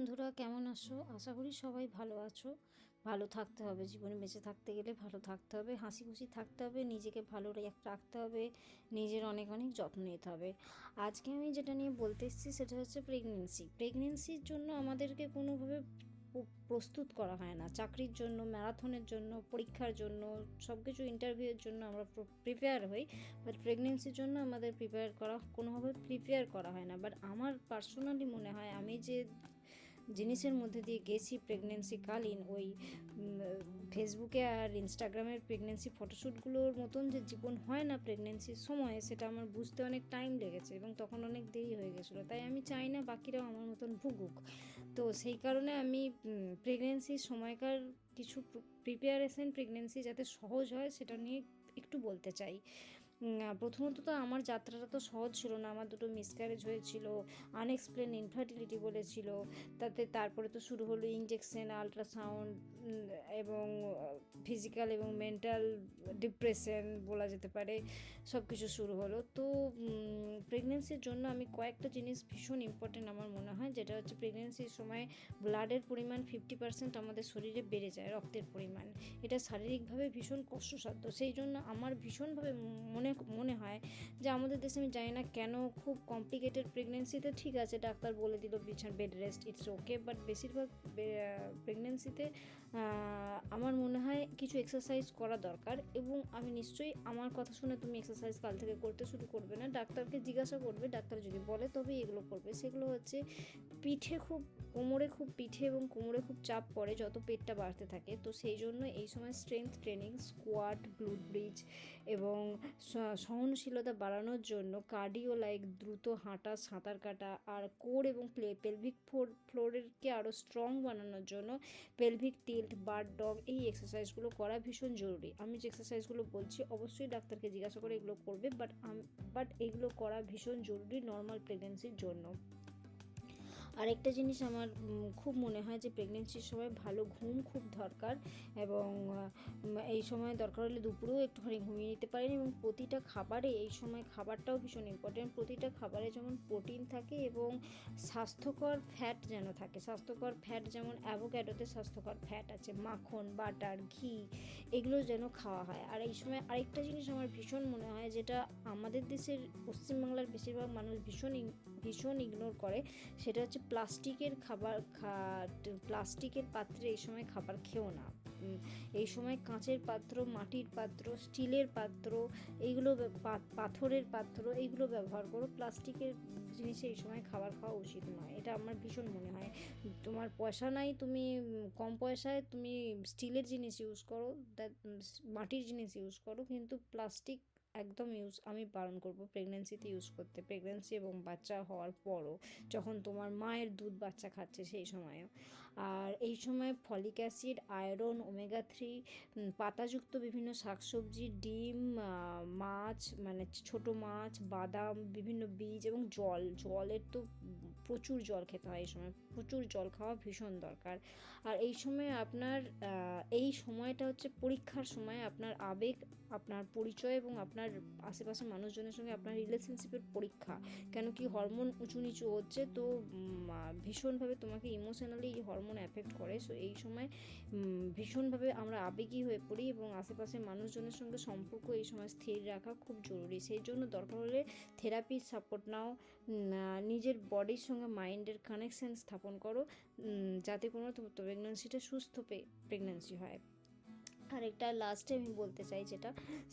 বন্ধুরা, কেমন আছো? আশা করি সবাই ভালো আছো। ভালো থাকতে হবে, জীবনে বেঁচে থাকতে গেলে ভালো থাকতে হবে, হাসি খুশি থাকতে হবে, নিজেকে ভালো রাখতে হবে, নিজের অনেক অনেক যত্ন নিতে হবে। আজকে আমি যেটা নিয়ে বলতে এসেছি সেটা হচ্ছে প্রেগনেন্সির জন্য আমাদেরকে কোনোভাবে প্রস্তুত করা হয় না। চাকরির জন্য, ম্যারাথনের জন্য, পরীক্ষার জন্য, সব কিছু ইন্টারভিউয়ের জন্য আমরা প্রিপেয়ার হই, বাট প্রেগনেন্সির জন্য আমাদের কোনোভাবে প্রিপেয়ার করা হয় না। বাট আমার পার্সোনালি মনে হয়, আমি যে জিনিসের মধ্যে দিয়ে গেছি প্রেগনেন্সিকালীন, ওই ফেসবুকে আর ইনস্টাগ্রামের প্রেগনেন্সি ফটোশ্যুটগুলোর মতন যে জীবন হয় না প্রেগনেন্সির সময়, সেটা আমার বুঝতে অনেক টাইম লেগেছে এবং তখন অনেক দেরি হয়ে গেছিলো। তাই আমি চাই না বাকিরাও আমার মতন ভুগুক। তো সেই কারণে আমি প্রেগনেন্সির সময়কার কিছু প্রেগনেন্সি যাতে সহজ হয় সেটা নিয়ে একটু বলতে চাই। প্রথমত তো আমার যাত্রাটা তো সহজ ছিল না। আমার দুটো মিসক্যারেজ হয়েছিল, আনএক্সপ্লেন ইনফার্টিলিটি বলেছিল। তারপরে তো শুরু হলো ইঞ্জেকশন, আলট্রাসাউন্ড এবং ফিজিক্যাল এবং মেন্টাল ডিপ্রেশন বলা যেতে পারে, সব কিছু শুরু হলো। তো প্রেগনেন্সির জন্য আমি কয়েকটা জিনিস ভীষণ ইম্পর্টেন্ট আমার মনে হয়, যেটা হচ্ছে প্রেগনেন্সির সময় ব্লাডের পরিমাণ 50% আমাদের শরীরে বেড়ে যায়, রক্তের পরিমাণ। এটা শারীরিকভাবে ভীষণ কষ্টসাধ্য। সেই জন্য আমার ভীষণভাবে মনে হয় যে আমাদের দেশে, আমি জানি না কেন, খুব কমপ্লিকেটেড প্রেগনেন্সিতে ঠিক আছে, ডাক্তার বলে দিল bed rest, it's okay, but বেশিরভাগ প্রেগনেন্সিতে আমার মনে হয় কিছু এক্সারসাইজ করা দরকার। এবং আমি নিশ্চয়ই, আমার কথা শুনে তুমি এক্সারসাইজ কাল থেকে করতে শুরু করবে না, ডাক্তারকে জিজ্ঞাসা করবে, ডাক্তার যদি বলে তবেই এগুলো করবে। সেগুলো হচ্ছে পিঠে এবং কোমরে খুব চাপ পড়ে যত পেটটা বাড়তে থাকে। তো সেই জন্য এই সময় strength training, squat, glute bridge এবং সহনশীলতা বাড়ানোর জন্য কার্ডিও লাইক দ্রুত হাঁটা, সাঁতার কাটা, আর কোর এবং পেলভিক ফ্লোরকে আরও স্ট্রং বানানোর জন্য পেলভিক টিল্ট, বার্ড ডগ, এই এক্সারসাইজগুলো করা ভীষণ জরুরি। আমি যে এক্সারসাইজগুলো বলছি অবশ্যই ডাক্তারকে জিজ্ঞাসা করে এগুলো করবে, বাট এগুলো করা ভীষণ জরুরি নর্মাল প্রেগনেন্সির জন্য। আরেকটা জিনিস আমার খুব মনে হয় যে প্রেগনেন্সির সময় ভালো ঘুম খুব দরকার, এবং এই সময় দরকার হলে দুপুরেও একটুখানি ঘুমিয়ে নিতে পারেন। এবং প্রতিটা খাবারে, এই সময় খাবারটাও ভীষণ ইম্পর্টেন্ট, প্রতিটা খাবারে যেমন প্রোটিন থাকে এবং স্বাস্থ্যকর ফ্যাট যেন থাকে। স্বাস্থ্যকর ফ্যাট যেমন অ্যাভোক্যাডোতে স্বাস্থ্যকর ফ্যাট আছে, মাখন, বাটার, ঘি, এগুলো যেন খাওয়া হয়। আর এই সময় আরেকটা জিনিস আমার ভীষণ মনে হয়, যেটা আমাদের দেশের পশ্চিমবাংলার বেশিরভাগ মানুষ ভীষণ ইগনোর করে, সেটা হচ্ছে প্লাস্টিকের পাত্রে এই সময় খাবার খেও না। এই সময় কাঁচের পাত্র, মাটির পাত্র, স্টিলের পাত্র, এইগুলো পাথরের পাত্র, এইগুলো ব্যবহার করো। প্লাস্টিকের জিনিসে এই সময় খাবার খাওয়া উচিত নয়, এটা আমার ভীষণ মনে হয়। তোমার পয়সা নাই, তুমি কম পয়সায় তুমি স্টিলের জিনিস ইউজ করো, মাটির জিনিস ইউজ করো, কিন্তু প্লাস্টিক একদম আমি বারণ করবো প্রেগনেন্সিতে ইউজ করতে, প্রেগনেন্সি এবং বাচ্চা হওয়ার পরও, যখন তোমার মায়ের দুধ বাচ্চা খাচ্ছে সেই সময়ও। আর এই সময় ফলিক অ্যাসিড, আয়রন, ওমেগা 3, পাতাযুক্ত বিভিন্ন শাকসবজি, ডিম, মাছ, মানে ছোট মাছ, বাদাম, বিভিন্ন বীজ এবং জলের তো প্রচুর জল খেতে হয় এই সময়, প্রচুর জল খাওয়া ভীষণ দরকার। আর এই সময় এই সময়টা হচ্ছে পরীক্ষার সময়, আপনার আবেগ, আপনার পরিচয় এবং আপনার আশেপাশে মানুষজনের সঙ্গে আপনার রিলেশনশিপের পরীক্ষা। কেন কি হরমোন উঁচু নিচু হচ্ছে, তো ভীষণভাবে তোমাকে ইমোশনালি এই হরমোন অ্যাফেক্ট করে। সো এই সময় ভীষণভাবে আমরা আবেগী হয়ে পড়ি, এবং আশেপাশের মানুষজনের সঙ্গে সম্পর্ক এই সময় স্থির রাখা খুব জরুরি। সেই জন্য দরকার হলে থেরাপির সাপোর্ট নাও, নিজের বডির সঙ্গে মাইন্ডের কানেকশান স্থাপন করো, যাতে কোনো প্রেগনেন্সিটা সুস্থ প্রেগনেন্সি হয়। আর একটা লাস্টে আমি বলতে চাই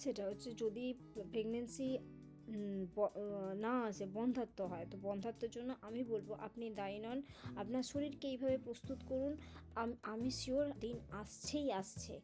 সেটা হচ্ছে, যদি প্রেগনেন্সি না আসে, বন্ধ্যাত্ব হয়, তো বন্ধ্যাত্বের জন্য আমি বলবো আপনি দায়ী নন, আপনার শরীরকে এইভাবে প্রস্তুত করুন। আমি শিওর দিন আসছে।